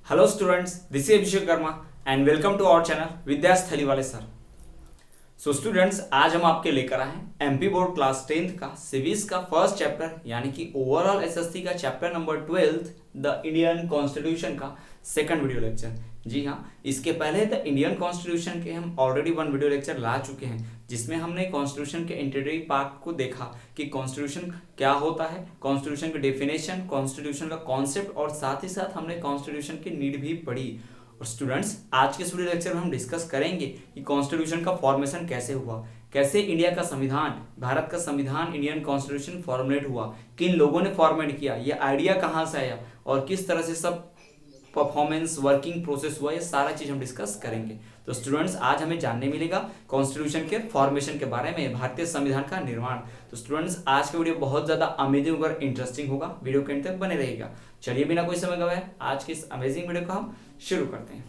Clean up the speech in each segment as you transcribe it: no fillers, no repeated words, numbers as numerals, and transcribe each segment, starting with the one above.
Hello students, this is Abhishek Karma and welcome to our channel विद्यास थलीवाले sir. So students, आज हम आपके लेकर आए हैं एमपी बोर्ड क्लास 10th का सिविक्स का फर्स्ट चैप्टर यानी कि ओवरऑल एसएससी का chapter number 12 the Indian constitution का सेकंड वीडियो लेक्चर। जी हाँ, इसके पहले द इंडियन कॉन्स्टिट्यूशन के हम ऑलरेडी वन वीडियो लेक्चर ला चुके हैं जिसमें हमने कॉन्स्टिट्यूशन के इंट्रोडक्टरी पार्ट को देखा कि कॉन्स्टिट्यूशन क्या होता है, कॉन्स्टिट्यूशन की डेफिनेशन, कॉन्स्टिट्यूशन का कॉन्सेप्ट और साथ ही साथ हमने कॉन्स्टिट्यूशन की नीड भी पढ़ी। और स्टूडेंट्स, आज के इस वीडियो लेक्चर में हम डिस्कस करेंगे कि कॉन्स्टिट्यूशन का फॉर्मेशन कैसे हुआ, कैसे इंडिया का संविधान, भारत का संविधान इंडियन कॉन्स्टिट्यूशन फॉर्मुलेट हुआ, किन लोगों ने फॉर्मेट किया, ये आइडिया कहाँ से आया और किस तरह से सब परफॉर्मेंस वर्किंग प्रोसेस हुआ, ये सारा चीज हम डिस्कस करेंगे। तो स्टूडेंट्स, आज हमें जानने मिलेगा कॉन्स्टिट्यूशन के फॉर्मेशन के बारे में, भारतीय संविधान का निर्माण। तो स्टूडेंट्स, आज का वीडियो बहुत ज्यादा अमेजिंग और इंटरेस्टिंग होगा, वीडियो के अंत तक बने रहेगा। चलिए बिना कोई समय गवाए आज के इस अमेजिंग वीडियो को हम शुरू करते हैं।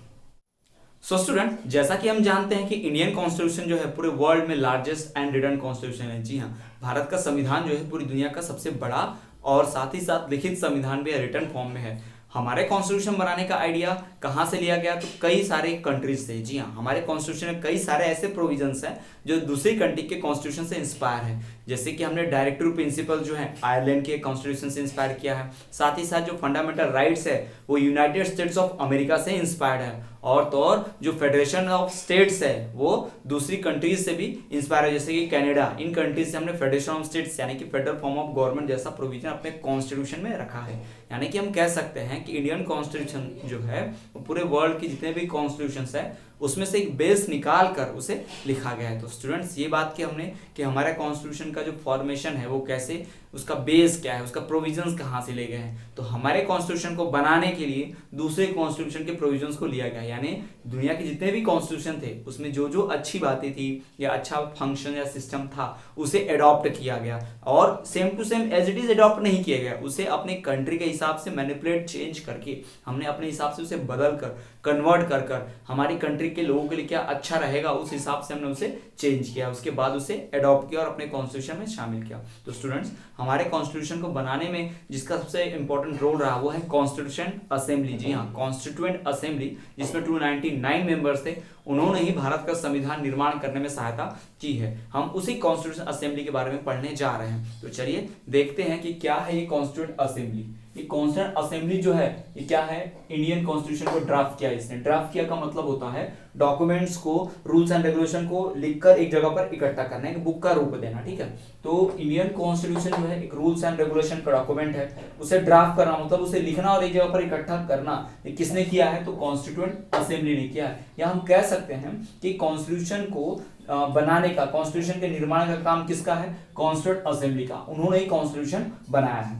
सो स्टूडेंट, जैसा कि हम जानते हैं कि इंडियन कॉन्स्टिट्यूशन जो है पूरे वर्ल्ड में लार्जेस्ट एंड रिटन कॉन्स्टिट्यूशन है। जी हाँ, भारत का संविधान जो है पूरी दुनिया का सबसे बड़ा और साथ ही साथ लिखित संविधान भी रिटन फॉर्म में है। हमारे कॉन्स्टिट्यूशन बनाने का आइडिया कहाँ से लिया गया? तो कई सारे कंट्रीज से। जी हाँ, हमारे कॉन्स्टिट्यूशन में कई सारे ऐसे प्रोविजंस हैं जो दूसरी कंट्री के कॉन्स्टिट्यूशन से इंस्पायर है। जैसे कि हमने डायरेक्टिव प्रिंसिपल जो है आयरलैंड के कॉन्स्टिट्यूशन से इंस्पायर किया है। साथ ही साथ जो फंडामेंटल राइट्स है वो यूनाइटेड स्टेट्स ऑफ अमेरिका से इंस्पायर्ड है। और तो और जो फेडरेशन ऑफ स्टेट्स है वो दूसरी कंट्रीज से भी इंस्पायर है, जैसे कि कनाडा। इन कंट्रीज से हमने फेडरेशन ऑफ स्टेट्स यानी कि फेडरल फॉर्म ऑफ गवर्नमेंट जैसा प्रोविजन अपने कॉन्स्टिट्यूशन में रखा है। यानी कि हम कह सकते हैं कि इंडियन कॉन्स्टिट्यूशन जो है वो पूरे वर्ल्ड के जितने भी कॉन्स्टिट्यूशंस है उसमें से एक बेस निकाल कर उसे लिखा गया है। तो स्टूडेंट्स, ये बात की हमने कि हमारे कॉन्स्टिट्यूशन का जो फॉर्मेशन है वो कैसे, उसका बेस क्या है, उसका प्रोविजंस कहाँ से ले गए हैं। तो हमारे कॉन्स्टिट्यूशन को बनाने के लिए दूसरे कॉन्स्टिट्यूशन के प्रोविजंस को लिया गया, यानी दुनिया के जितने भी कॉन्स्टिट्यूशन थे उसमें जो जो अच्छी बातें थी या अच्छा फंक्शन या सिस्टम था उसे एडॉप्ट किया गया और same to same as it is adopt नहीं किया गया, उसे अपने कंट्री के हिसाब से मैनिपुलेट चेंज करके हमने अपने हिसाब से उसे बदल कर कन्वर्ट कर कर हमारी कंट्री के लोगों के लिए क्या अच्छा रहेगा उस हिसाब से हमने उसे चेंज किया, उसके बाद उसे एडॉप्ट किया और अपने कॉन्स्टिट्यूशन में शामिल किया। तो स्टूडेंट्स, हमारे कॉन्स्टिट्यूशन को बनाने में जिसका सबसे इंपॉर्टेंट रोल रहा वो है कॉन्स्टिट्यूशन असेंबली। जी हाँ, कॉन्स्टिट्यूएंट असेंबली जिसमें 299 मेंबर्स थे, उन्होंने ही भारत का संविधान निर्माण करने में सहायता की है। हम उसी कॉन्स्टिट्यूशन असेंबली के बारे में पढ़ने जा रहे हैं। तो चलिए देखते हैं कि क्या है ये कॉन्स्टिट्यूएंट असेंबली। ये कॉन्स्टिट्यूएंट असेंबली जो है ये क्या है? इंडियन कॉन्स्टिट्यूशन को ड्राफ्ट किया इसने। ड्राफ्ट किया का मतलब होता है डॉक्यूमेंट्स को, रूल्स एंड रेगुलेशन को लिखकर एक जगह पर इकट्ठा करना, एक बुक का रूप देना। ठीक है, तो इंडियन कॉन्स्टिट्यूशन जो है एक रूल्स एंड रेगुलेशन का डॉक्यूमेंट है। उसे ड्राफ्ट करना मतलब उसे लिखना और एक जगह पर इकट्ठा करना, ये किसने किया है? तो कॉन्स्टिट्यूएंट असेंबली ने किया है। या हम कह सकते हैं कि कॉन्स्टिट्यूशन को बनाने का, कॉन्स्टिट्यूशन के निर्माण का काम किसका है? कॉन्स्टिट्यूएंट असेंबली का। उन्होंने ही कॉन्स्टिट्यूशन बनाया है।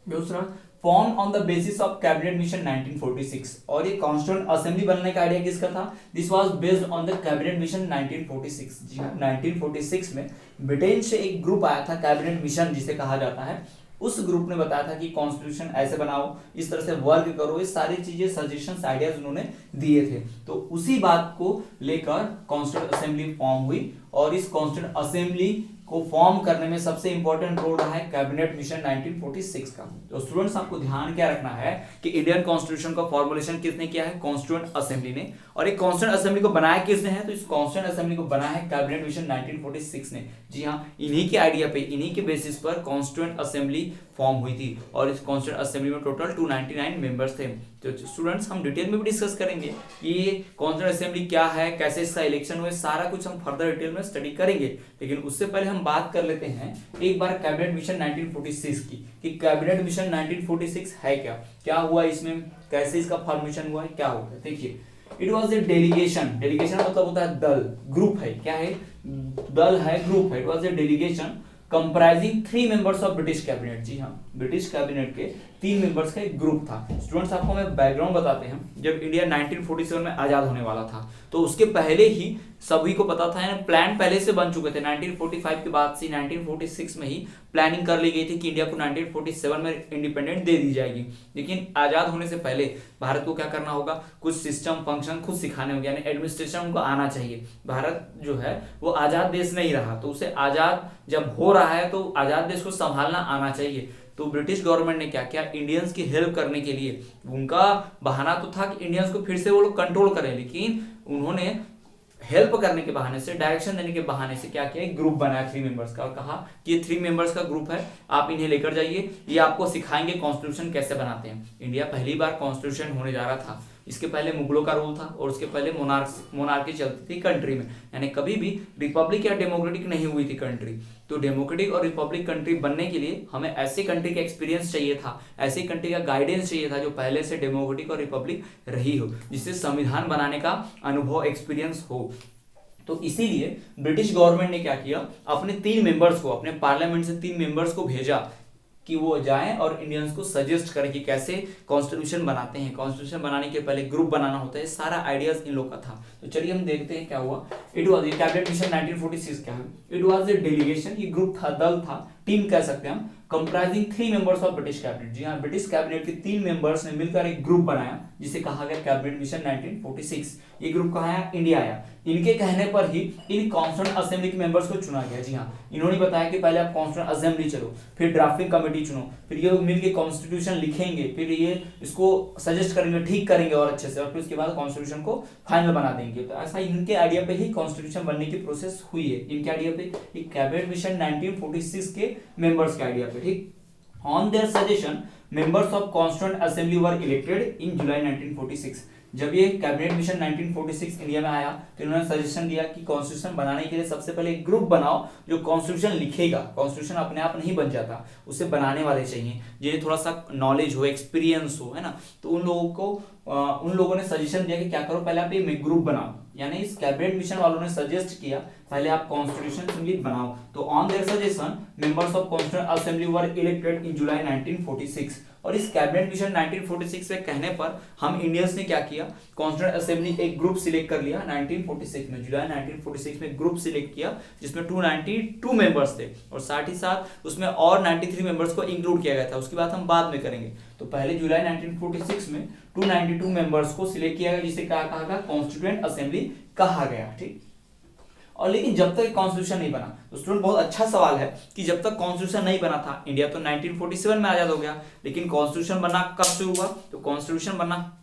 दूसरा, form on the basis of cabinet mission 1946। और ये कॉन्स्टिट्यूएंट असेंबली बनने का आइडिया किसका था? This was based on the cabinet mission 1946। जी 1946 में ब्रिटेन से एक ग्रुप आया था, कैबिनेट मिशन जिसे कहा जाता है। उस ग्रुप ने बताया था कि कॉन्स्टिट्यूशन ऐसे बनाओ, इस तरह से वर्क करो, ये सारी चीजें सजेशंस आइडियाज उन्होंने दिए थे। तो उसी बात को लेकर कॉन्स्टिट्यूएंट असेंबली फॉर्म हुई और इस कॉन्स्टिट्यूएंट असेंबली को फॉर्म करने में सबसे इंपॉर्टेंट रोल रहा है कैबिनेट मिशन 1946 का। तो स्टूडेंट्स, आपको ध्यान क्या रखना है कि इंडियन कॉन्स्टिट्यूशन का फॉर्मुलेशन किसने किया है? कॉन्स्टिट्यूएंट असेंबली ने। और एक कॉन्स्टिट्यूएंट असेंबली को बनाया किसने है? तो इस कॉन्स्टिट्यूएंट असेंबली को बनाया है कैबिनेट मिशन 1946 ने। जी हाँ, इन्हीं के आइडिया पे, इन्हीं के बेसिस पर कॉन्स्टिट्यूएंट असेंबली फॉर्म हुई थी और इस कॉन्स्टिट्यूएंट असेंबली में टोटल 299 मेंबर्स थे। तो स्टूडेंट्स, हम डिटेल में भी डिस्कस करेंगे कि ये कॉन्स्टिट्यूएंट असेंबली क्या है, कैसे इसका इलेक्शन हुए, सारा कुछ हम फर्दर डिटेल में स्टडी करेंगे। लेकिन उससे पहले हम बात कर लेते हैं एक बार कैबिनेट मिशन 1946 की, कि कैबिनेट मिशन 1946 है क्या, क्या हुआ इसमें, कैसे इसका फॉर्मेशन हुआ है, क्या हुआ है। देखिए, it was a delegation. Delegation मतलब होता है दल, ग्रुप है। क्या है? दल है, ग्रुप है। It was a delegation comprising 3 members of British cabinet. जी हाँ, ब्रिटिश कैबिनेट के 3 मेंबर्स का एक ग्रुप था। स्टूडेंट्स, आपको मैं बैकग्राउंड बताते हैं। जब इंडिया 1947 में आजाद होने वाला था तो उसके पहले ही सभी को पता था, प्लान पहले से बन चुके थे। 1945 के बाद से 1946 में ही प्लानिंग कर ली गई थी कि इंडिया को 1947 में इंडिपेंडेंट दे दी जाएगी। लेकिन आजाद होने से पहले भारत को क्या करना होगा? कुछ सिस्टम फंक्शन खुद सिखाने होंगे, यानी एडमिनिस्ट्रेशन उनको आना चाहिए। भारत जो है वो आजाद देश नहीं रहा, तो उसे आजाद जब हो रहा है तो आजाद देश को संभालना आना चाहिए। तो ब्रिटिश गवर्नमेंट ने क्या किया, इंडियंस की हेल्प करने के लिए, उनका बहाना तो था कि इंडियंस को फिर से वो लोग कंट्रोल करें, लेकिन उन्होंने हेल्प करने के बहाने से, डायरेक्शन देने के बहाने से क्या किया, एक ग्रुप बनाया 3 मेंबर्स का और कहा कि ये 3 मेंबर्स का ग्रुप है, आप इन्हें लेकर जाइए, ये आपको सिखाएंगे कॉन्स्टिट्यूशन कैसे बनाते हैं। इंडिया पहली बार कॉन्स्टिट्यूशन होने जा रहा था, इसके पहले मुगलों का रूल था और उसके पहले मोनार्की चलती थी कंट्री में, यानी कभी भी रिपब्लिक या डेमोक्रेटिक नहीं हुई थी कंट्री। तो डेमोक्रेटिक और रिपब्लिक कंट्री बनने के लिए हमें ऐसी कंट्री का एक्सपीरियंस चाहिए था, ऐसी कंट्री का गाइडेंस चाहिए था जो पहले से डेमोक्रेटिक और रिपब्लिक रही हो, जिससे संविधान बनाने का अनुभव, एक्सपीरियंस हो। तो इसीलिए ब्रिटिश गवर्नमेंट ने क्या किया, अपने 3 मेंबर्स को, अपने पार्लियामेंट से 3 मेंबर्स को भेजा कि वो जाएं और इंडियंस को सजेस्ट करें कि कैसे कॉन्स्टिट्यूशन बनाते हैं। कॉन्स्टिट्यूशन बनाने के पहले ग्रुप बनाना होता है, सारा आइडियाज इन लोग का था। तो चलिए हम देखते हैं क्या हुआ। It was a cabinet mission 1946 क्या है, इट वाज ए डेलीगेशन, ये ग्रुप था, दल था, टीम कह सकते हैं हम, comprising 3 members of British cabinet. जी हाँ, ब्रिटिश कैबिनेट के 3 मेंबर्स ने मिलकर एक ग्रुप बनाया जिसे कहा गया कैबिनेट मिशन 1946। ये ग्रुप कहाँ आया, इंडिया आया। इनके कहने पर ही इन कॉन्स्टिट्यूएंट असेंबली के मेंबर्स को चुना गया। जी हाँ, इन्होंने बताया कि पहले आप कॉन्स्टिट्यूएंट असेंबली चलो, फिर ड्राफ्टिंग कमेटी चुनो, फिर ये लोग मिलकर कॉन्स्टिट्यूशन लिखेंगे, फिर ये इसको सजेस्ट करेंगे, ठीक करेंगे और अच्छे से, और फिर उसके बाद कॉन्स्टिट्यूशन को फाइनल बना देंगे। तो ऐसा इनके आइडिया पे ही कॉन्स्टिट्यूशन बनने की प्रोसेस हुई है, इनके आइडिया पे, कैबिनेट मिशन 1946 के मेंबर्स के आइडिया पे, ठीक। On their suggestion, members of Constituent Assembly were elected in July 1946. जब ये कैबिनेट मिशन 1946 इंडिया में आया तो इन्होंने सजेशन दिया कि कॉन्स्टिट्यूशन बनाने के लिए सबसे पहले एक ग्रुप बनाओ जो कॉन्स्टिट्यूशन लिखेगा। कॉन्स्टिट्यूशन अपने आप नहीं बन जाता, उसे बनाने वाले चाहिए, जिन्हें थोड़ा सा नॉलेज हो, एक्सपीरियंस हो, है ना। तो उन लोगों ने सजेशन दिया कि क्या करो, पहले आप ये ग्रुप बनाओ, यानी इस कैबिनेट मिशन वालों ने सजेस्ट किया पहले आप कॉन्स्टिट्यूशन असेंबली बनाओ। तो on their suggestion members of constituent assembly were elected in July 1946। और इस कैबिनेट मिशन 1946 के कहने पर हम इंडियंस ने क्या किया, कॉन्स्टिट्यूएंट असेंबली एक ग्रुप सिलेक्ट कर लिया 1946 में, जुलाई 1946 में ग्रुप सिलेक्ट किया जिसमें 292 मेंबर्स थे और साथ ही साथ उसमें और 93 मेंबर्स को इंक्लूड किया गया था, उसकी बात हम बाद में करेंगे। तो पहले जुलाई 1946 में 292 मेंबर्स को सिलेक्ट किया गया जिसे क्या कहा गया, कॉन्स्टिट्यूएंट असेंबली कहा गया, ठीक। और लेकिन जब तक कॉन्स्टिट्यूशन नहीं बना, तो स्टूडेंट बहुत अच्छा सवाल है कि जब तक कॉन्स्टिट्यूशन नहीं बना था, इंडिया तो 1947 में आजाद हो गया, लेकिन कॉन्स्टिट्यूशन बनना कब से हुआ, तो कॉन्स्टिट्यूशन बनना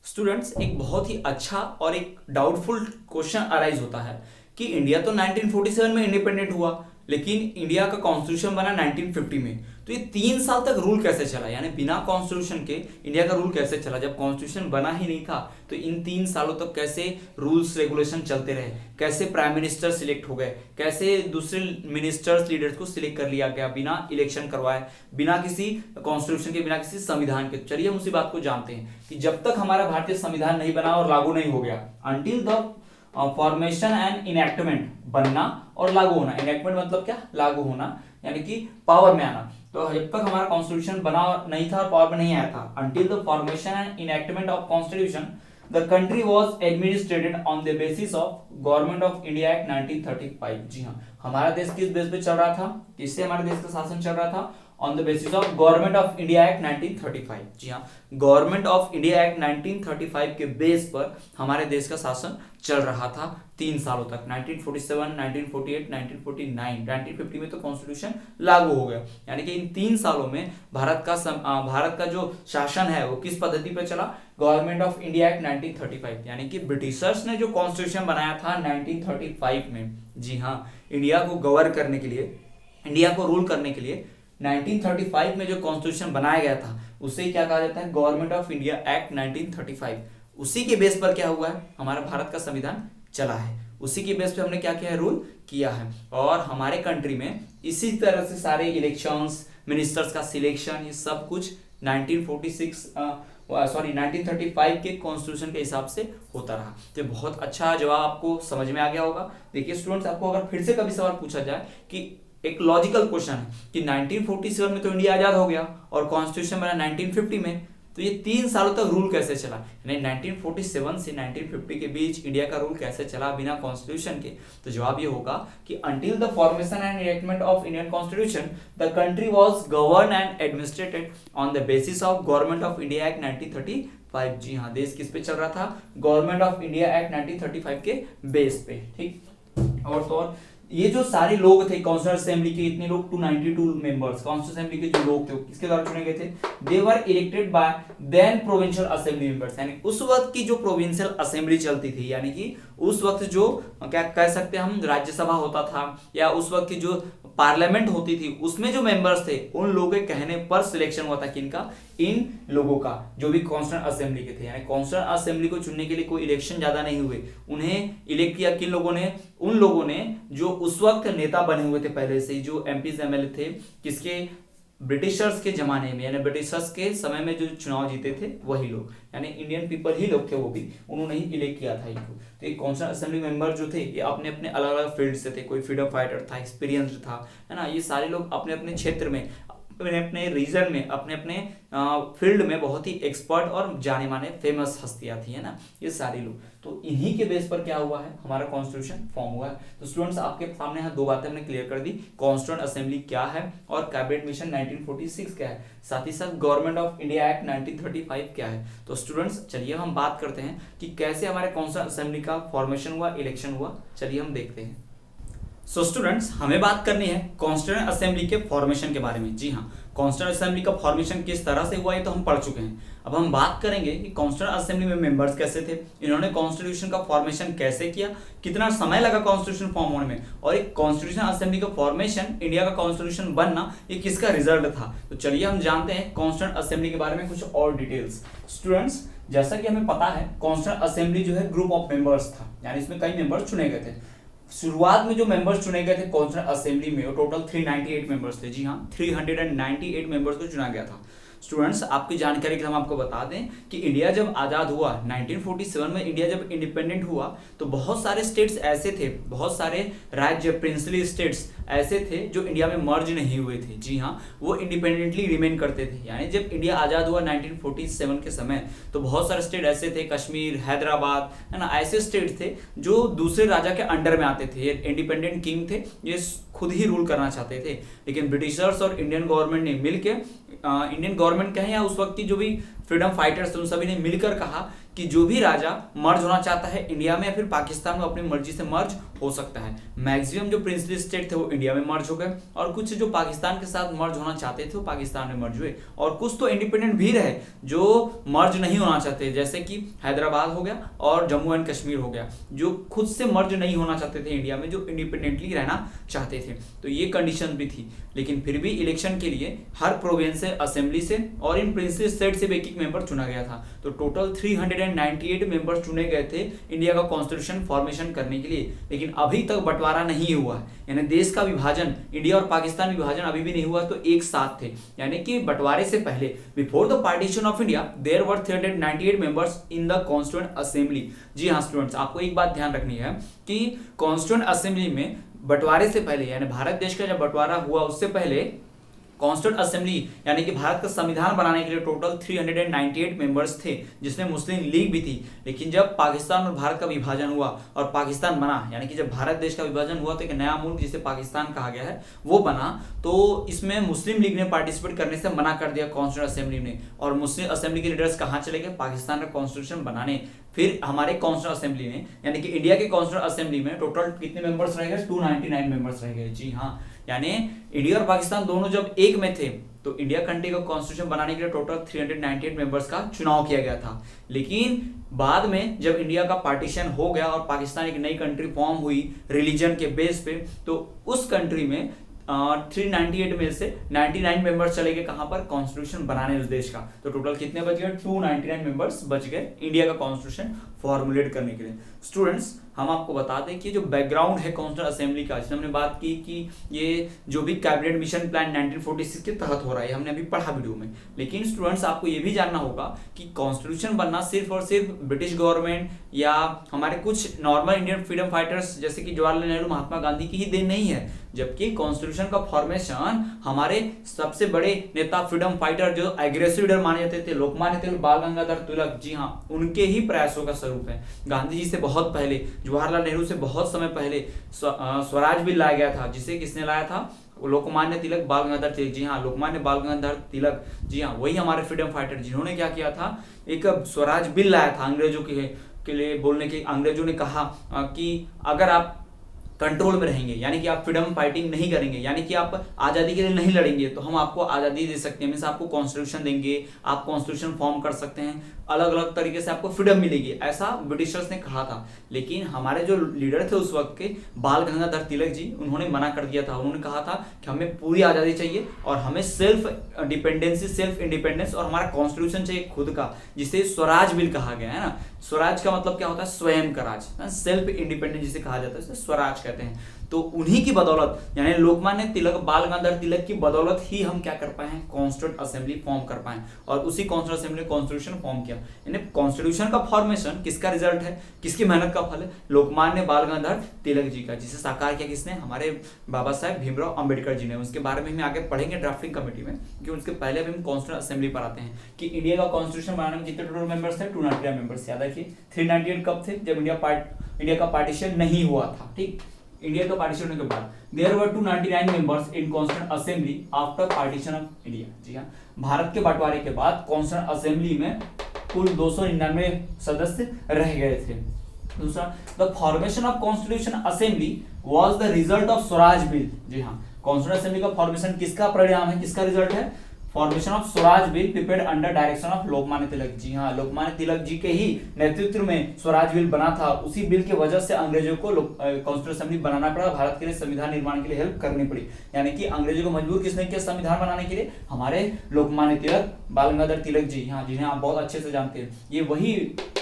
स्टूडेंट्स एक बहुत ही अच्छा और एक डाउटफुल क्वेश्चन अराइज होता है कि इंडिया तो 1947 में इंडिपेंडेंट हुआ, लेकिन इंडिया का कॉन्स्टिट्यूशन बना 1950 में, तो ये 3 साल तक रूल कैसे चला, यानी बिना कॉन्स्टिट्यूशन के इंडिया का रूल कैसे चला। जब कॉन्स्टिट्यूशन बना ही नहीं था तो इन 3 सालों तक कैसे रूल्स रेगुलेशन चलते रहे, कैसे प्राइम मिनिस्टर सिलेक्ट हो गए, कैसे दूसरे मिनिस्टर्स लीडर्स को सिलेक्ट कर लिया गया बिना इलेक्शन करवाए, बिना किसी कॉन्स्टिट्यूशन के, बिना किसी संविधान के। चलिए हम उसी बात को जानते हैं कि जब तक हमारा भारतीय संविधान नहीं बना और लागू नहीं हो गया, until the formation and enactment, बनना और लागू होना, इनएक्टमेंट मतलब क्या, लागू होना, यानी कि पावर में आना। तो जब तक हमारा कॉन्स्टिट्यूशन बना नहीं था और पावर में नहीं आया था, until the formation and enactment of constitution the country was administrated on the basis of government of India act 1935। जी हाँ, हमारा देश किस बेस पे चल रहा था, किससे हमारे देश का शासन चल रहा था, on the basis of government of India act 1935। जी हाँ, गवर्नमेंट ऑफ इंडिया एक्ट 1935 के बेस पर हमारे देश का शासन चल रहा था 3 सालों तक, 1947, 1948, 1949, 1950 में तो कॉन्स्टिट्यूशन लागू हो गया। यानी कि इन 3 सालों में भारत का जो शासन है वो किस पद्धति पर चला, गवर्नमेंट ऑफ इंडिया एक्ट 1935, यानी कि ब्रिटिशर्स ने जो कॉन्स्टिट्यूशन बनाया था 1935 में। जी हाँ, इंडिया को गवर्न करने के लिए, इंडिया को रूल करने के लिए 1935 में जो कॉन्स्टिट्यूशन बनाया गया था उसे क्या कहा जाता है, गवर्नमेंट ऑफ इंडिया एक्ट 1935। उसी के बेस पर क्या हुआ है, हमारा भारत का संविधान चला है, उसी के बेस पे हमने क्या किया है, रूल किया है। और हमारे कंट्री में इसी तरह से सारे इलेक्शंस, मिनिस्टर्स का सिलेक्शन, ये सब कुछ 1935 के कॉन्स्टिट्यूशन के हिसाब से होता रहा। तो बहुत अच्छा जवाब आपको समझ में आ गया होगा। देखिए स्टूडेंट्स, आपको अगर फिर से कभी सवाल पूछा जाए कि एक लॉजिकल क्वेश्चन है कि 1947 में तो इंडिया आजाद हो गया और कॉन्स्टिट्यूशन बना 1950 में, तो ये 3 सालों तक रूल कैसे चला, यानी 1947 से 1950 के बीच इंडिया का रूल कैसे चला बिना कॉन्स्टिट्यूशन के। तो जवाब ये होगा कि until the formation and enactment of Indian constitution the country was govern and administrated on the basis of government of India act 1935। जी हाँ, देश किस पे चल रहा था, गवर्नमेंट ऑफ इंडिया एक्ट 1935 के बेस पे, ठीक। और तो और ये जो सारे लोग थे कॉन्स्टिट्यूएंट असेंबली के, इतने लोग 292 मेंबर्स कॉन्स्टिट्यूएंट असेंबली के जो लोग थे किसके द्वारा चुने गए थे, they were elected by then provincial assembly members, यानी उस वक्त की जो प्रोविंशियल असेंबली चलती थी, यानी कि उस वक्त जो क्या कह सकते हैं हम राज्यसभा होता था या उस वक्त की जो पार्लियामेंट होती थी उसमें जो मेंबर्स थे उन लोगों के कहने पर सिलेक्शन हुआ था किनका, इन लोगों का जो भी कॉन्स्टिट्यूएंट असेंबली के थे। यानी कॉन्स्टिट्यूएंट असेंबली को चुनने के लिए कोई इलेक्शन ज्यादा नहीं हुए, उन्हें इलेक्ट किया किन लोगों ने, उन लोगों ने जो उस वक्त नेता बने हुए थे पहले से ही, जो एमपीज एमएलए थे किसके, ब्रिटिशर्स के जमाने में, यानी ब्रिटिशर्स के समय में जो चुनाव जीते थे वही लोग, यानी इंडियन पीपल ही लोग थे, वो भी उन्होंने ही इलेक्ट किया था इनको। तो ये कॉन्स्टिट्यूएंट असेंबली मेंबर जो थे ये अपने अपने अलग अलग फील्ड से थे, कोई फ्रीडम फाइटर था, एक्सपीरियंस था, है ना, ये सारे लोग अपने अपने क्षेत्र में, अपने अपने रीजन में, अपने अपने फील्ड में बहुत ही एक्सपर्ट और जाने माने फेमस हस्तियां थी, है ना, ये सारे लोग। तो इन्हीं के बेस पर क्या हुआ है, हमारा कॉन्स्टिट्यूशन फॉर्म हुआ है। तो स्टूडेंट्स आपके सामने यहाँ दो बातें हमने क्लियर कर दी, कॉन्स्टिट्यूएंट असेंबली क्या है और कैबिनेट मिशन 1946 क्या है, साथ ही साथ गवर्नमेंट ऑफ इंडिया एक्ट 1935 क्या है। तो स्टूडेंट्स चलिए हम बात करते हैं कि कैसे हमारे कॉन्स्टिट्यूएंट असेंबली का फॉर्मेशन हुआ, इलेक्शन हुआ, चलिए हम देखते हैं। सो स्टूडेंट्स हमें बात करनी है कॉन्स्टिट्यूएंट असेंबली के फॉर्मेशन के बारे में। जी हाँ, कॉन्स्टिट्यूएंट असेंबली का फॉर्मेशन किस तरह से हुआ ये तो हम पढ़ चुके हैं। अब हम बात करेंगे कि कॉन्स्टिट्यूएंट असेंबली में मेंबर्स कैसे थे, इन्होंने कॉन्स्टिट्यूशन का फॉर्मेशन कैसे किया, कितना समय लगा कॉन्स्टिट्यूशन फॉर्म होने में, और एक कॉन्स्टिट्यूशन असेंबली का फॉर्मेशन, इंडिया का कॉन्स्टिट्यूशन बनना, ये किसका रिजल्ट था। तो चलिए हम जानते हैं कॉन्स्टिट्यूएंट असेंबली के बारे में कुछ और डिटेल्स। स्टूडेंट्स जैसा कि हमें पता है कॉन्स्टिट्यूएंट असेंबली जो है ग्रुप ऑफ मेंबर्स था, यानी इसमें कई मेंबर्स चुने गए थे। शुरुआत में जो मेंबर्स चुने गए थे कॉन्स्टिट्यूएंट असेंबली में वो टोटल 398 मेंबर्स थे। जी हाँ, 398 मेंबर्स को चुना गया था। स्टूडेंट्स आपकी जानकारी के लिए हम आपको बता दें कि इंडिया जब आज़ाद हुआ 1947 में, इंडिया जब इंडिपेंडेंट हुआ तो बहुत सारे स्टेट्स ऐसे थे, बहुत सारे राज्य प्रिंसली स्टेट्स ऐसे थे जो इंडिया में मर्ज नहीं हुए थे। जी हाँ, वो इंडिपेंडेंटली रिमेन करते थे। यानी जब इंडिया आज़ाद हुआ 1947 के समय तो बहुत सारे स्टेट ऐसे थे, कश्मीर, हैदराबाद, है ना, ऐसे स्टेट थे जो दूसरे राजा के अंडर में आते थे। ये इंडिपेंडेंट किंग थे, ये खुद ही रूल करना चाहते थे, लेकिन ब्रिटिशर्स और इंडियन गवर्नमेंट ने मिलकर, इंडियन गवर्नमेंट कहें या उस वक्त की जो भी फ्रीडम फाइटर्स थे उन सभी ने मिलकर कहा कि जो भी राजा मर्ज होना चाहता है इंडिया में या फिर पाकिस्तान में अपनी मर्जी से मर्ज हो सकता है। मैक्सिमम जो प्रिंसली स्टेट थे वो इंडिया में मर्ज हो गए और कुछ जो पाकिस्तान के साथ मर्ज होना चाहते थे वो पाकिस्तान में मर्ज हुए, और कुछ तो इंडिपेंडेंट भी रहे जो मर्ज नहीं होना चाहते, जैसे कि हैदराबाद हो गया और जम्मू एंड कश्मीर हो गया, जो खुद से मर्ज नहीं होना चाहते थे इंडिया में, जो इंडिपेंडेंटली रहना चाहते थे। तो ये कंडीशन भी थी, लेकिन फिर भी इलेक्शन के लिए हर प्रोविंस से, असेंबली से और इन प्रिंसली स्टेट से एक मेंबर चुना गया था। तो टोटल 398 मेंबर्स चुने गए थे इंडिया का कॉन्स्टिट्यूशन फॉर्मेशन करने के लिए, लेकिन अभी तक बंटवारा नहीं हुआ है, यानी देश का विभाजन, इंडिया और पाकिस्तान विभाजन अभी भी नहीं हुआ, तो एक साथ थे। यानी कि बंटवारे से पहले, before the partition of India, there were 398 members in the constituent assembly. जी हाँ स्टूडेंट्स, आपको एक बात ध्यान रखनी है कि कॉन्स्टिट्यूएंट असेंबली में बंटवारे से पहले, यानी भारत देश का जब बंटवारा हुआ उससे पहले कॉन्स्टिट्यूएंट असेंबली यानी कि भारत का संविधान बनाने के लिए टोटल 398 मेंबर्स थे, जिसमें मुस्लिम लीग भी थी। लेकिन जब पाकिस्तान और भारत का विभाजन हुआ और पाकिस्तान बना, यानी कि जब भारत देश का विभाजन हुआ तो एक नया मुल्क जिसे पाकिस्तान कहा गया है वो बना, तो इसमें मुस्लिम लीग ने पार्टिसिपेट करने से मना कर दिया कॉन्स्टिट्यूएंट असेंबली ने, और मुस्लिम असेंबली के लीडर्स कहाँ चले गए, पाकिस्तान का कॉन्स्टिट्यूशन बनाने। फिर हमारे कॉन्स्टिट्यूएंट असेंबली में, यानी कि इंडिया के कॉन्स्टिट्यूएंट असेंबली में टोटल कितने मेंबर्स रह गए, 299 मेंबर्स रह गए। जी हाँ, यानी इंडिया और पाकिस्तान दोनों जब एक में थे तो इंडिया कंट्री का कॉन्स्टिट्यूशन बनाने के लिए टोटल 398 मेंबर्स का चुनाव किया गया था। लेकिन बाद में जब इंडिया का पार्टीशन हो गया और पाकिस्तान एक नई कंट्री फॉर्म हुई रिलीजन के बेस पे, तो उस कंट्री में 398 में से 99 मेंबर्स चले गए कहां पर, कॉन्स्टिट्यूशन बनाने उस देश का। तो टोटल कितने बच गए, 299 मेंबर्स बच गए इंडिया का कॉन्स्टिट्यूशन फॉर्मुलेट करने के लिए। स्टूडेंट्स हम आपको बता दें कि जो बैकग्राउंड है कॉन्स्टिट्यूएंट असेंबली का, जिसमें हमने बात की कि ये जो भी कैबिनेट मिशन प्लान 1946 के तहत हो रहा है, हमने अभी पढ़ा वीडियो में। लेकिन स्टूडेंट्स आपको ये भी जानना होगा कि कॉन्स्टिट्यूशन बनना सिर्फ और सिर्फ ब्रिटिश गवर्नमेंट या हमारे कुछ नॉर्मल इंडियन फ्रीडम फाइटर्स जैसे कि जवाहरलाल नेहरू, महात्मा गांधी की ही देन नहीं है, जबकि कॉन्स्टिट्यूशन का फॉर्मेशन हमारे सबसे बड़े नेता फ्रीडम फाइटर जो एग्रेसिव लीडर माने जाते थे, लोकमान्य तिलक, बाल गंगाधर तिलक, जी हाँ, उनके ही प्रयासों का स्वरूप है। गांधी जी से बहुत पहले, जवाहरलाल नेहरू से बहुत समय पहले स्वराज बिल लाया गया था, जिसे किसने लाया था, लोकमान्य तिलक, बाल गंगाधर तिलक। जी हाँ, लोकमान्य बाल गंगाधर तिलक, जी हाँ, वही हमारे फ्रीडम फाइटर जिन्होंने क्या किया था, एक स्वराज बिल लाया था अंग्रेजों के लिए बोलने के। अंग्रेजों ने कहा कि अगर आप कंट्रोल में रहेंगे, यानी कि आप फ्रीडम फाइटिंग नहीं करेंगे, यानी कि आप आज़ादी के लिए नहीं लड़ेंगे तो हम आपको आज़ादी दे सकते हैं, मीन्स आपको कॉन्स्टिट्यूशन देंगे, आप कॉन्स्टिट्यूशन फॉर्म कर सकते हैं, अलग अलग तरीके से आपको फ्रीडम मिलेगी, ऐसा ब्रिटिशर्स ने कहा था। लेकिन हमारे जो लीडर थे उस वक्त के बाल गंगाधर तिलक जी, उन्होंने मना कर दिया था। उन्होंने कहा था कि हमें पूरी आज़ादी चाहिए और हमें सेल्फ डिपेंडेंसी, सेल्फ इंडिपेंडेंस, और हमारा कॉन्स्टिट्यूशन चाहिए खुद का, जिसे स्वराज बिल कहा गया है ना। स्वराज का मतलब क्या होता है? स्वयं का राज, सेल्फ इंडिपेंडेंस जिसे कहा जाता है उसे स्वराज कहते हैं। तो उन्हीं की बदौलत, यानी लोकमान्य तिलक, बाल गंगाधर तिलक की बदौलत ही हम क्या कर पाए हैं? कॉन्स्टिट्यूंट असेंबली फॉर्म कर पाए, और उसी कॉन्स्टिट्यूंट असेंबली कॉन्स्टिट्यूशन फॉर्म किया। यानी कॉन्स्टिट्यूशन का फॉर्मेशन किसका रिजल्ट है, किसकी मेहनत का फल है? लोकमान्य बाल गंगाधर तिलक जी का, जिसे साकार किया किसने? हमारे बाबा साहेब भीमराव अंबेडकर जी ने। उसके बारे में हम आगे पढ़ेंगे ड्राफ्टिंग कमेटी में, क्योंकि उसके पहले हम कॉन्स्टिट्यूंट असेंबली पर आते हैं कि इंडिया का कॉन्स्टिट्यूशन बनाने में कितने टोटल मेंबर्स थे? 299 मेंबर्स। याद रखिए 398 कब थे? जब इंडिया का पार्टीशन नहीं हुआ था। ठीक, इंडिया का पार्टीशन होने के बाद there were 299 members in constituent assembly after partition of India. जी हाँ, भारत के बंटवारे के बाद कॉन्स्टिट्यूंट असेंबली में कुल 299 सदस्य रह गए थे। दूसरा, the formation of constitution assembly was the result of Swaraj bill. जी हाँ, कॉन्स्टिट्यूंट असेंबली का फॉर्मेशन किसका परिणाम है, किसका रिजल्ट है? Formation of Swaraj bill prepared under direction of Lokmanya Tilak. जी हाँ, लोकमान्य तिलक जी के ही नेतृत्व में स्वराज बिल बना था। उसी बिल की वजह से अंग्रेजों को कॉन्स्टिट्यूशन असेंबली बनाना पड़ा, भारत के लिए संविधान निर्माण के लिए हेल्प करनी पड़ी। यानी कि अंग्रेजों को मजबूर किसने किया संविधान बनाने के लिए? हमारे लोकमान्य तिलक, बाल गंगाधर तिलक जी। हाँ, जिन्हें आप बहुत अच्छे से जानते हैं। ये वही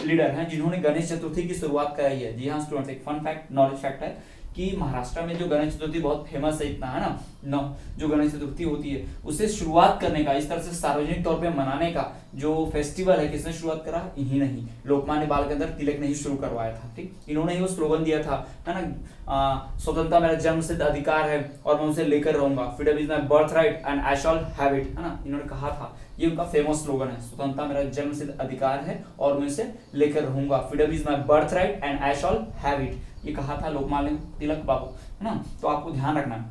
लीडर हैं जिन्होंने गणेश चतुर्थी की शुरुआत कराई है। जी हाँ स्टूडेंट्स, एक फन फैक्ट, नॉलेज फैक्ट है कि महाराष्ट्र में जो गणेश चतुर्थी बहुत फेमस है, इतना है ना, जो गणेश चतुर्थी होती है उसे शुरुआत करने का, इस तरह से सार्वजनिक तौर पे मनाने का जो फेस्टिवल है, किसने शुरुआत करा? इन्हीं नहीं, लोकमान्य बाल गंगाधर तिलक ने ही शुरू करवाया था। ठीक, इन्होंने ही वो स्लोगन दिया था, है ना, स्वतंत्रता मेरा जन्मसिद्ध अधिकार है और मैं उसे लेकर रहूंगा, freedom is my birth right and I shall have it, है ना, इन्होंने कहा था। ये उनका फेमस स्लोगन है, स्वतंत्रता मेरा जन्मसिद्ध अधिकार है और मैं इसे लेकर रहूंगा, freedom is my birth right and I shall have it, ये कहा था लोकमान्य तिलक बाबू, है ना। तो आपको ध्यान रखना,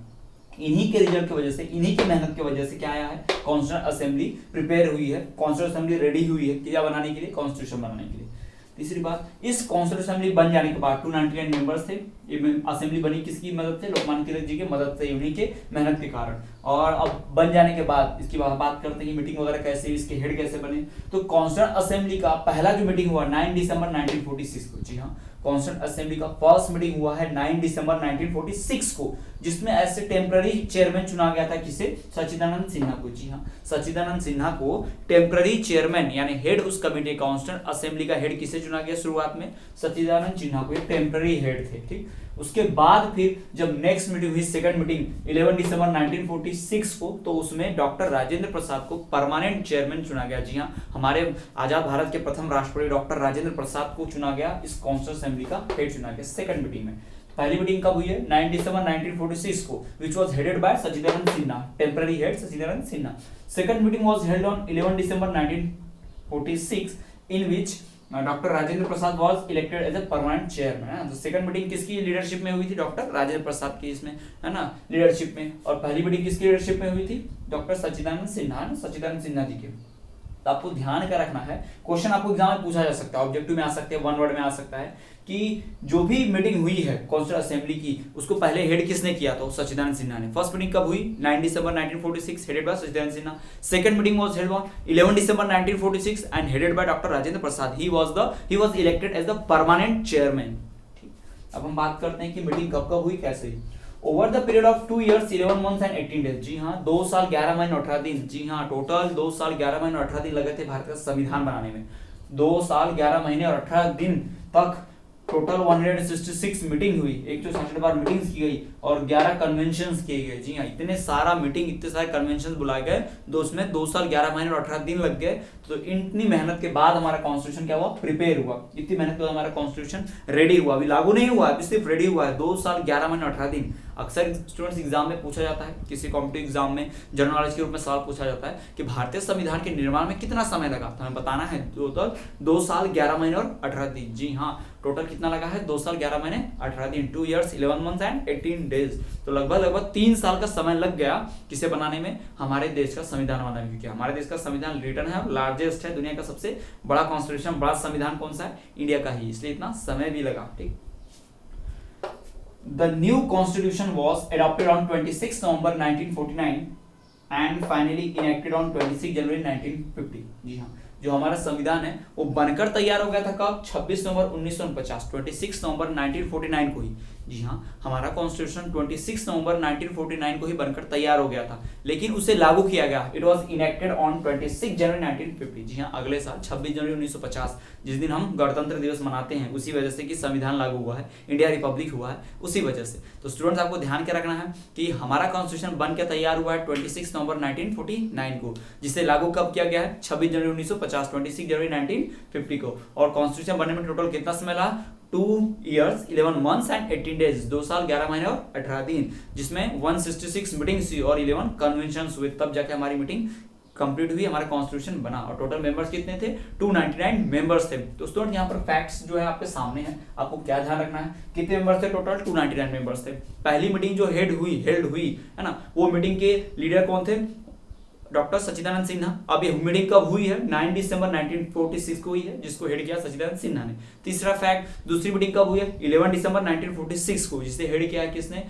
इन्हीं के रिजल्ट की वजह से, इन्हीं की मेहनत की वजह से क्या आया है? कॉन्स्टिट्यूशन असेंबली प्रिपेयर हुई है, कॉन्स्टिट्यूशन असेंबली रेडी हुई है क्या बनाने के लिए? कॉन्स्टिट्यूशन बनाने के लिए। तीसरी बात, इस कॉन्स्टिट्यूशन असेंबली बन जाने के बाद 299 मेंबर्स थे। ये असेंबली बनी किसकी मदद से? लोकमान्य तिलक जी की मदद से, उन्हीं के मेहनत के कारण। और अब बन जाने के बाद इसकी बात करते हैं कि मीटिंग वगैरह कैसे, इसके हेड कैसे बने। तो कॉन्स्टिट्यूशन असेंबली का पहला जो मीटिंग हुआ 9 दिसंबर 1946 को। जी हाँ, कॉन्स्टिट्यूंट असेंबली का फर्स्ट मीटिंग हुआ है 9 दिसंबर 1946 को, जिसमें ऐसे टेम्पररी चेयरमैन चुना गया था। किसे? सच्चिदानंद सिन्हा को। जी हाँ, सच्चिदानंद सिन्हा को टेम्पररी चेयरमैन यानी हेड उस कमेटी, कॉन्स्टिट्यूंट असेंबली का हेड किसे चुना गया? शुरुआत में सच्चिदानंद सिन्हा को, ये टेम्पररी हेड थे। ठीक, उसके बाद फिर जब नेक्स्ट मीटिंग हुई, सेकंड मीटिंग 11 दिसंबर 1946 को, तो उसमें डॉक्टर राजेंद्र प्रसाद को परमानेंट चेयरमैन चुना गया। जी हाँ, हमारे आजाद भारत के प्रथम राष्ट्रपति डॉक्टर राजेंद्र प्रसाद को चुना गया, इस कॉन्स्टिट्यूंट असेंबली का हेड चुना गया सेकंड मीटिंग में। पहली मीटिंग कब हुई है? 9 दिसंबर 1946 को, which was headed by Sachchidanand Sinha, temporary head Sachchidanand Sinha. Second meeting was held on 11 December 1946 in which doctor Rajendra Prasad was elected as a permanent chairman. तो सेकंड मीटिंग किसकी लीडरशिप में हुई थी? डॉक्टर राजेंद्र प्रसाद की, इसमें है ना, लीडरशिप में। और पहली मीटिंग किसकी लीडरशिप में हुई थी? डॉक्टर सच्चिदानंद सिन्हा, सच्चिदानंद सिन्हा जी की। तो आपको ध्यान का रखना है, क्वेश्चन आपको एग्जाम में पूछा जा सकता है, ऑब्जेक्टिव में आ सकते हैं, वन वर्ड में आ सकता है कि जो भी मीटिंग हुई है कॉन्स्टिट्यूंट असेंबली की, उसको पहले हेड किसने किया? तो सच्चिदानंद सिन्हा ने। फर्स्ट मीटिंग कब हुई? 9 दिसंबर 1946, headed by Sachchidanand Sinha. Second meeting was held on 11 दिसंबर 1946 and headed by doctor Rajendra Prasad. He was elected as the permanent chairman. ठीक, अब हम बात करते हैं कि मीटिंग कब कब हुई, कैसे हुई। Over the period of 2 years 11 months and 18 days। जी हाँ, 2 साल 11 महीने 18 दिन। जी हाँ, टोटल 2 साल 11 महीने और 18 दिन लगे थे भारत का संविधान बनाने में। 2 साल 11 महीने और 18 दिन तक टोटल 166 मीटिंग हुई, 166 बार मीटिंग्स की गई और 11 कन्वेंशंस किए गए। जी हाँ, इतने सारा मीटिंग, इतने सारे कन्वेंशंस बुलाए गए, उसमें 2 साल 11 महीने और 18 दिन लग गए। तो इतनी मेहनत के बाद हमारा कॉन्स्टिट्यूशन क्या हुआ? प्रिपेयर हुआ। इतनी मेहनत के बाद हमारा कॉन्स्टिट्यूशन रेडी हुआ, अभी लागू नहीं हुआ, अभी सिर्फ रेडी हुआ है। 2 साल 11 महीने 18 दिन। अक्सर स्टूडेंट्स एग्जाम में पूछा जाता है, किसी कॉम्पिटिटिव एग्जाम में जनरल नॉलेज के रूप में सवाल पूछा जाता है कि भारतीय संविधान के निर्माण में कितना समय लगा, तो हमें बताना है टोटल 2 साल 11 महीने और 18 दिन। जी हाँ, टोटल कितना लगा है? 2 साल 11 महीने 18 दिन, 2 years 11 months and 18 days। तो लगभग 3 साल का समय लग गया किसे बनाने में? हमारे देश का संविधान बनाने में। क्योंकि हमारे देश का संविधान रिटन है और लार्जेस्ट है, दुनिया का सबसे बड़ा कॉन्स्टिट्यूशन, बड़ा संविधान कौन सा है? इंडिया का ही, इसलिए इतना समय भी लगा। ठीक, the new constitution was adopted on 26 November 1949 and finally enacted on 26 जनवरी 1950। जी हाँ, जो हमारा संविधान है वो बनकर तैयार हो गया था कब? 26 नवंबर 1949, 26 नवंबर 1949 को ही। जी हाँ, हमारा कॉन्स्टिट्यूशन 26 नवंबर 1949 को ही बनकर तैयार हो गया था, लेकिन उसे लागू किया गया। इट वाज इनेक्टेड ऑन 26 जनवरी 1950। जी हाँ, अगले साल 26 जनवरी 1950, जिस दिन हम गणतंत्र दिवस मनाते हैं, उसी वजह से कि संविधान लागू हुआ है, इंडिया रिपब्लिक हुआ है, उसी वजह से। तो स्टूडेंट्स आपको ध्यान क्या रखना है कि हमारा कॉन्स्टिट्यूशन बन के तैयार हुआ है 26 नवंबर 1949 को, जिसे लागू कब किया गया है? 26 जनवरी 1950, 26 जनवरी 1950 को। और कॉन्स्टिट्यूशन बनने में टोटल कितना समय लगा? 2 years 11 months and 18 days, 2 साल 11 महीने और 18 दिन, जिसमें 166 मीटिंग्स हुई और 11 कन्वेंशंस हुए, तब जाके हमारी मीटिंग कंप्लीट हुई, हमारा कॉन्स्टिट्यूशन बना। और टोटल मेंबर्स कितने थे? 299 मेंबर्स थे। तो स्टूडेंट यहाँ पर फैक्ट्स जो है आपके सामने है, आपको क्या ध्यान रखना है? कितने मेंबर्स थे? टोटल 299 मेंबर्स थे। पहली मीटिंग जो हेल्ड हुई है ना, वो मीटिंग के लीडर कौन थे? डॉक्टर सच्चिदानंद सिन्हा। अब ये मीटिंग कब हुई है? 9 दिसंबर 1946 को हुई है, जिसको हेड किया सच्चिदानंद सिन्हा ने। तीसरा फैक्ट, दूसरी मीटिंग कब हुई है? 11 दिसंबर 1946 को, जिसे हेड किया किसने?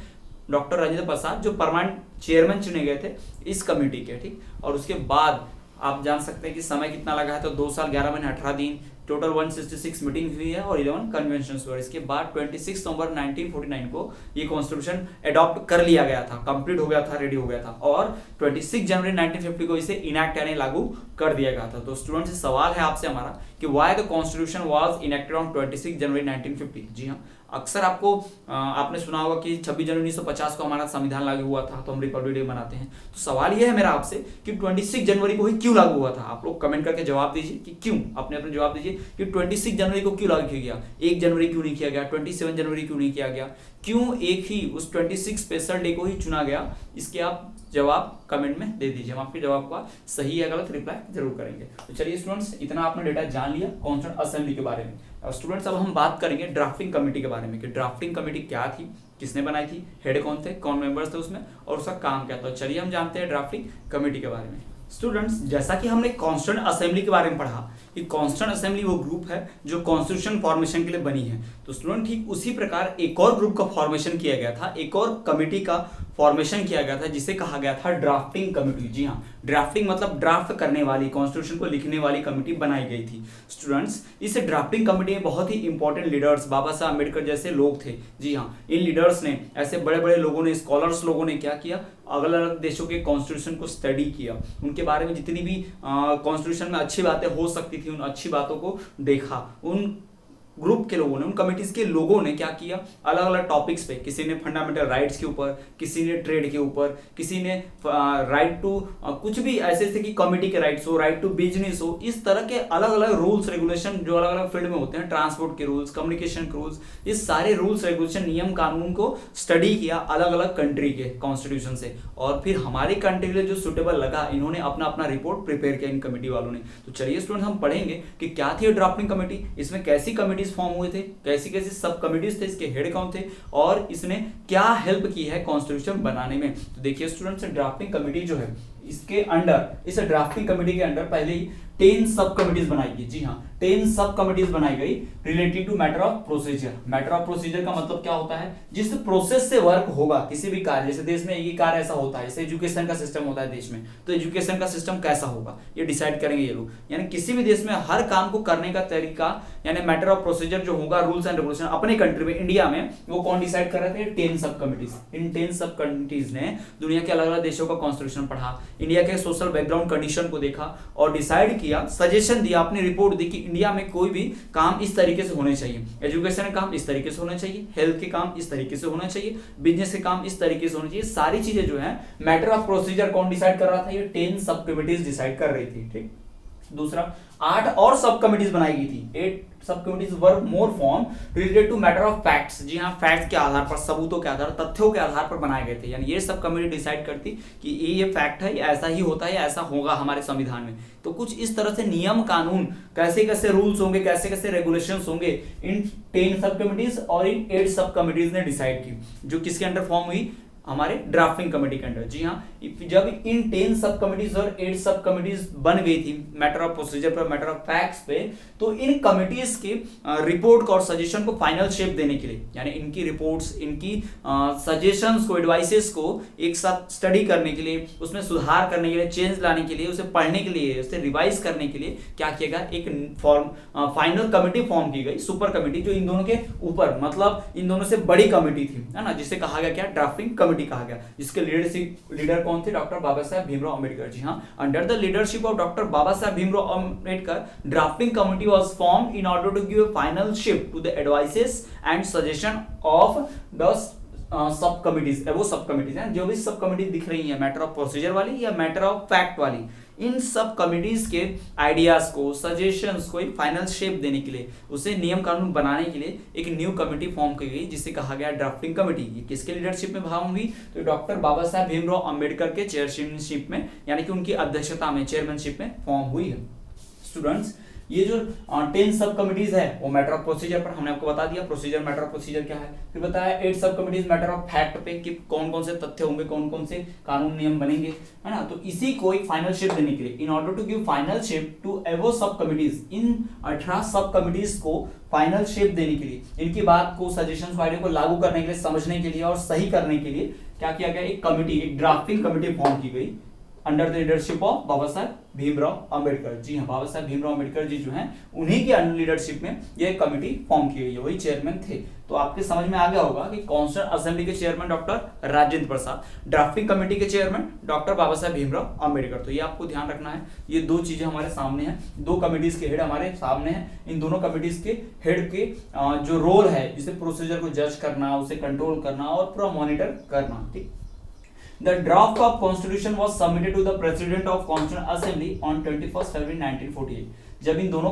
डॉक्टर राजेंद्र प्रसाद, जो परमानेंट चेयरमैन चुने गए थे इस कमेटी के। ठीक, और उसके बाद आप जान सकते हैं कि समय कितना लगा है, तो 2 साल 11 महीने 18 दिन, टोटल 166 मीटिंग हुई है और 11 कन्वेंशंस हुए। इसके बाद 26 नवंबर 1949 को ये कॉन्स्टिट्यूशन अडॉप्ट कर लिया गया था, कंप्लीट हो गया था, रेडी हो गया था, और 26 जनवरी 1950 को इसे इनैक्ट यानी लागू कर दिया गया था। तो स्टूडेंट्स, सवाल है आपसे हमारा कि why the constitution was enacted on 26 जनवरी 1950। जी हाँ, अक्सर आपने सुना होगा कि 26 जनवरी 1950 को हमारा संविधान लागू हुआ था, तो हम रिपब्लिक डे मनाते हैं। तो सवाल यह है मेरा आपसे कि 26 जनवरी को ही क्यों लागू हुआ था? आप लोग कमेंट करके जवाब दीजिए कि क्यों, अपने अपने जवाब दीजिए कि 26 जनवरी को क्यों लागू किया गया, 1 जनवरी क्यों नहीं किया गया, 27 जनवरी क्यों नहीं किया गया, क्यों एक ही उस 26 स्पेशल डे को ही चुना गया? इसके आप जवाब कमेंट में दे दीजिए, हम आपके जवाब का सही या गलत रिप्लाई जरूर करेंगे। तो चलिए स्टूडेंट्स, इतना आपने डेटा जान लिया कॉन्स्टिट्यूएंट असेंबली के बारे में। और स्टूडेंट्स, अब हम बात करेंगे ड्राफ्टिंग कमेटी के बारे में कि ड्राफ्टिंग कमेटी क्या थी, किसने बनाई थी, हेड कौन थे, कौन मेंबर्स थे उसमें, और उसका काम क्या था। तो चलिए हम जानते हैं ड्राफ्टिंग कमेटी के बारे में। स्टूडेंट्स, जैसा कि हमने कॉन्स्टिट्यूएंट असेंबली के बारे में पढ़ा कि कॉन्स्टिट्यूएंट असेंबली वो ग्रुप है जो कॉन्स्टिट्यूशन फॉर्मेशन के लिए बनी है। तो स्टूडेंट, ठीक उसी प्रकार एक और ग्रुप का फॉर्मेशन किया गया था, एक और कमेटी का फॉर्मेशन किया गया था, जिसे कहा गया था ड्राफ्टिंग कमेटी। जी हाँ, ड्राफ्टिंग मतलब ड्राफ्ट करने वाली, कॉन्स्टिट्यूशन को लिखने वाली कमेटी बनाई गई थी। स्टूडेंट्स, इस ड्राफ्टिंग कमेटी में बहुत ही इंपॉर्टेंट लीडर्स, बाबा साहब अम्बेडकर जैसे लोग थे। जी हाँ, इन लीडर्स ने, ऐसे बड़े बड़े लोगों ने, स्कॉलर्स लोगों ने क्या किया? अलग अलग देशों के कॉन्स्टिट्यूशन को स्टडी किया, उनके बारे में जितनी भी कॉन्स्टिट्यूशन में अच्छी बातें हो सकती थी, उन अच्छी बातों को देखा। उन ग्रुप के लोगों ने, उन कमिटीज के लोगों ने क्या किया? अलग अलग टॉपिक्स पे, किसी ने फंडामेंटल राइट्स के ऊपर, किसी ने ट्रेड के ऊपर, किसी ने राइट टू कुछ भी ऐसे कि कमिटी के राइट्स हो, राइट टू बिजनेस हो, इस तरह के अलग अलग रूल्स रेगुलेशन जो अलग अलग फील्ड में होते हैं, ट्रांसपोर्ट के रूल्स, कम्युनिकेशन के रूल्स, इस सारे रूल्स रेगुलेशन, नियम कानून को स्टडी किया अलग अलग कंट्री के कॉन्स्टिट्यूशन से, और फिर हमारी कंट्री के लिए जो सुटेबल लगा, इन्होंने अपना अपना रिपोर्ट प्रिपेयर किया इन कमेटी वालों ने। तो चलिए स्टूडेंट, हम पढ़ेंगे कि क्या थी ड्राफ्टिंग कमेटी, इसमें कैसी कमेटी फॉर्म हुए थे, कैसी कैसी सब कमिटीज थे, इसके हेड कौन थे, और इसने क्या हेल्प की है कॉन्स्टिट्यूशन बनाने में। तो देखिए स्टूडेंट्स, ड्राफ्टिंग कमेटी जो है, इसके अंडर, इस ड्राफ्टिंग कमेटी के अंडर पहले ही 10 सब कमिटीज बनाई गई। जी हाँ, 10 सब कमिटीज बनाई गई related to matter of procedure. Matter of procedure का मतलब क्या होता है? जिस प्रोसेस से वर्क होगा किसी भी कार्य, जैसे देश में ये कार्य ऐसा होता है, जैसे एजुकेशन का सिस्टम होता है देश में, तो एजुकेशन का सिस्टम कैसा होगा ये डिसाइड करेंगे ये लोग। यानी किसी भी देश में हर काम को करने का तरीका, यानी मैटर ऑफ प्रोसीजर जो होगा, रूल्स एंड रेगुलेशन, अपने कंट्री में, इंडिया में, वो कौन डिसाइड कर रहे थे? 10 सब कमिटीज। इन 10 सब कमिटीज ने दुनिया के अलग अलग देशों का कॉन्स्टिट्यूशन पढ़ा, इंडिया के सोशल बैकग्राउंड कंडीशन को देखा और डिसाइड किया, सजेशन दिया, अपनी रिपोर्ट दी कि इंडिया में कोई भी काम इस तरीके से होने चाहिए, एजुकेशन का काम इस तरीके से होना चाहिए, हेल्थ के काम इस तरीके से होना चाहिए, बिजनेस के काम इस तरीके से होना चाहिए। सारी चीजें जो है, मैटर ऑफ प्रोसीजर कौन डिसाइड कर रहा था? ये 10 सब कमिटीज डिसाइड कर रही थी। ठीक, दूसरा, 8 और सब कमिटीज बनाई गई थी। 8 sub committees were more form related to matter of facts. जी हाँ, फैक्ट्स के आधार पर, सबूतों के आधार, तथ्यों के आधार पर बनाए गए थे। यानी ये सब कमिटी डिसाइड करती कि ये फैक्ट है, ऐसा ही होता है, ऐसा होगा हमारे संविधान में। तो कुछ इस तरह से नियम कानून, कैसे कैसे रूल्स होंगे, कैसे कैसे रेगुलेशंस होंगे, इन 10 सब कमिटीज और इन 8 सब कमिटीज ने डिसाइड की, जो किसके अंडर फॉर्म हुई? हमारे ड्राफ्टिंग कमेटी के अंडर। जी हाँ, जब इन 10 सब कमिटीज और 8 सब कमिटीज बन गई थी मैटर ऑफ प्रोसीजर पर, मैटर ऑफ फैक्ट्स पे, तो इन कमिटीज के रिपोर्ट को और सजेशन को फाइनल शेप देने के लिए, यानी इनकी रिपोर्ट्स, इनकी सजेशंस को, एडवाइसेस को एक साथ स्टडी करने के लिए, उसमें सुधार करने के लिए, चेंज लाने के लिए, उसे पढ़ने के लिए, उसे रिवाइज करने के लिए क्या किया गया, एक फॉर्म फाइनल कमेटी फॉर्म की गई, सुपर कमेटी, जो इन दोनों के ऊपर, मतलब इन दोनों से बड़ी कमेटी थी, है ना, जिसे कहा गया क्या, ड्राफ्टिंग कमेटी कहा गया, जिसके लीडर कौन थे, डॉक्टर बाबा साहब भीमराव अम्बेडकर। जी हाँ, under the leadership of doctor Baba Saheb Bhimrao Ambedkar, drafting committee was formed in order to give a final shape to the advices and suggestion of the sub committees. वो सब कमिटीज हैं, जो भी सब कमिटीज दिख रही हैं, मैटर ऑफ प्रोसीजर वाली या मैटर ऑफ फैक्ट वाली, इन सब कमिटीज के आइडियाज को, सजेशंस को एक फाइनल शेप देने के लिए, उसे नियम कानून बनाने के लिए एक न्यू कमेटी फॉर्म की गई, जिसे कहा गया ड्राफ्टिंग कमेटी। ये किसके लीडरशिप में फॉर्म हुई, तो डॉक्टर बाबा साहब भीमराव अम्बेडकर के चेयरमैनशिप में, यानी कि उनकी अध्यक्षता में, चेयरमैनशिप में फॉर्म हुई है। स्टूडेंट्स, ये जो 10 सब कमिटीज है वो मैटर ऑफ प्रोसीजर पर हमने आपको बता दिया, प्रोसीजर, मैटर ऑफ प्रोसीजर क्या है, फिर बताया 8 sub committees matter of fact पे कि कौन कौन से तथ्य होंगे, कौन कौन से कानून नियम बनेंगे, है ना। तो इसी को एक फाइनल शेप देने के लिए, in order to give final shape to एवो सब कमिटीज, इन 18 सब कमिटीज को फाइनल शेप देने के लिए, इनकी बात को, सजेशंस, आइडिया को लागू करने के लिए, समझने के लिए और सही करने के लिए क्या किया गया, एक कमिटी, एक ड्राफ्टिंग कमिटी फॉर्म की गई अंडर द लीडरशिप ऑफ बाबा साहब भीमराव अम्बेडकर। जी हाँ, बाबा साहब भीमराव अम्बेडकर जी जो हैं, उन्हीं की लीडरशिप में ये कमेटी फॉर्म की गई है, वही चेयरमैन थे। तो आपके समझ में आ गया होगा कि कॉन्स्टिट्यूएंट असेंबली के चेयरमैन डॉक्टर राजेंद्र प्रसाद, ड्राफ्टिंग कमेटी के चेयरमैन डॉक्टर बाबा साहब भीमराव अम्बेडकर। तो ये आपको ध्यान रखना है, ये दो चीजें हमारे सामने हैं, दो कमिटीज के हेड हमारे सामने हैं। इन दोनों कमिटीज के हेड के जो रोल है, जिसे प्रोसीजर को जज करना, उसे कंट्रोल करना और पूरा मॉनिटर करना, ठीक। The draft of constitution was submitted to the president of Constituent Assembly on 21st February 1948. जब इन दोनों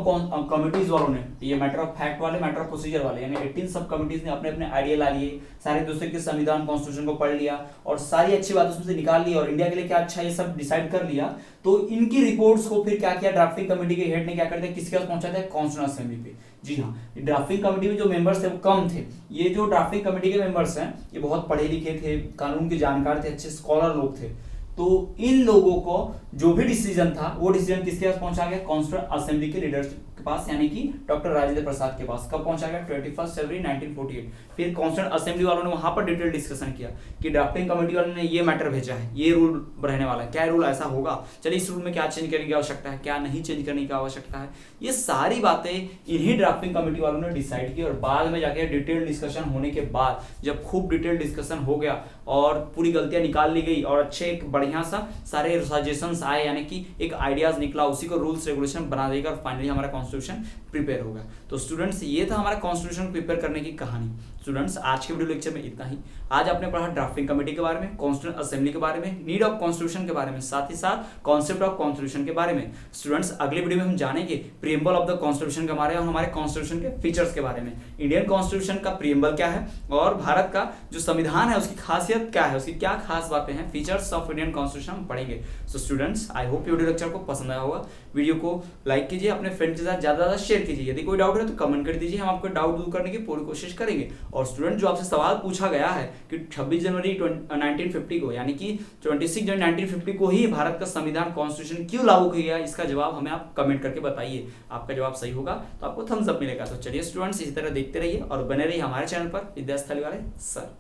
कमिटीज वालों ने, ये मैटर ऑफ फैक्ट वाले, मैटर ऑफ प्रोसीजर वाले, यानी 18 सब कमिटीज ने अपने अपने आइडिया ला लिए, सारे दूसरे के संविधान कॉन्स्टिट्यूशन को पढ़ लिया और सारी अच्छी बात उसमें से निकाल ली और इंडिया के लिए क्या अच्छा, ये सब डिसाइड कर लिया। तो इनकी रिपोर्ट्स को फिर क्या किया, ड्राफ्टिंग कमेटी के हेड ने क्या कर दिया, किसके पास पहुंचा दिया, कॉन्स्टिट्यूएंट असेंबली पे। जी हाँ, ड्राफ्टिंग कमेटी में जो मेंबर्स थे वो कम थे। ये जो ड्राफ्टिंग कमेटी के मेंबर्स हैं, ये बहुत पढ़े लिखे थे, कानून के जानकार थे, अच्छे स्कॉलर लोग थे। तो इन लोगों को जो भी डिसीजन था, वो डिसीजन किसके पास पहुंचा गया, कॉन्स्टिट्यूएंट असेंबली के लीडरशिप के पास, यानी कि डॉक्टर राजेंद्र प्रसाद के पास। कब पहुंचा गया, 21 फरवरी 1948। फिर कॉन्स्टिट्यूएंट असेंबली वालों ने वहां पर डिटेल डिस्कशन किया कि ड्राफ्टिंग कमेटी वालों ने ये मैटर भेजा है, ये रूल रहने वाला है, क्या रूल ऐसा होगा, चलिए इस रूल में क्या चेंज करने की आवश्यकता है, क्या नहीं चेंज करने की आवश्यकता है, ये सारी बातें इन्हीं ड्राफ्टिंग कमेटी वालों ने डिसाइड की। और बाद में जाके डिटेल डिस्कशन होने के बाद, जब खूब डिटेल डिस्कशन हो गया और पूरी गलतियां निकाल ली गई और अच्छे एक बढ़िया सा सारे सजेशंस आए, यानी कि एक आइडियाज निकला, उसी को रूल्स रेगुलेशन बना देगा और फाइनली हमारा कॉन्स्टिट्यूशन प्रिपेयर होगा। तो स्टूडेंट्स, ये था हमारा कॉन्स्टिट्यूशन प्रिपेयर करने की कहानी। स्टूडेंट्स, आज के वीडियो लेक्चर में इतना ही। आज आपने पढ़ा ड्राफ्टिंग कमेटी के बारे में, कॉन्स्टिट्यूएंट असेंबली के बारे में, नीड ऑफ कॉन्स्टिट्यूशन के बारे में, साथ ही साथ कॉन्सेप्ट ऑफ कॉन्स्टिट्यूशन के बारे में। स्टूडेंट्स, अगले वीडियो में हम जानेंगे प्रीएम्बल ऑफ द कॉन्स्टिट्यूशन के बारे में और हमारे कॉन्स्टिट्यूशन के फीचर्स के बारे में। इंडियन कॉन्स्टिट्यूशन का प्रीएम्बल क्या है और भारत का जो संविधान है उसकी खासियत क्या है, उसकी क्या खास बातें हैं, फीचर्स ऑफ इंडियन कॉन्स्टिट्यूशन पढ़ेंगे। So students, I hope video lecture को पसंद आया होगा। वीडियो को लाइक कीजिए, अपने फ्रेंड के साथ ज्यादा शेयर कीजिए। यदि कोई डाउट है तो कमेंट कर दीजिए, हम आपको डाउट दूर करने की पूरी कोशिश करेंगे। और स्टूडेंट, जो आपसे सवाल पूछा गया है कि 26 जनवरी 1950 को, यानी कि 26 जनवरी 1950 को ही भारत का संविधान कॉन्स्टिट्यूशन क्यों लागू किया गया, इसका जवाब हमें आप कमेंट करके बताइए। आपका जवाब सही होगा तो आपको थम्स अप मिलेगा। तो चलिए स्टूडेंट्स, इसी तरह देखते रहिए और बने रहिए हमारे चैनल पर विद्यास्थली वाले सर।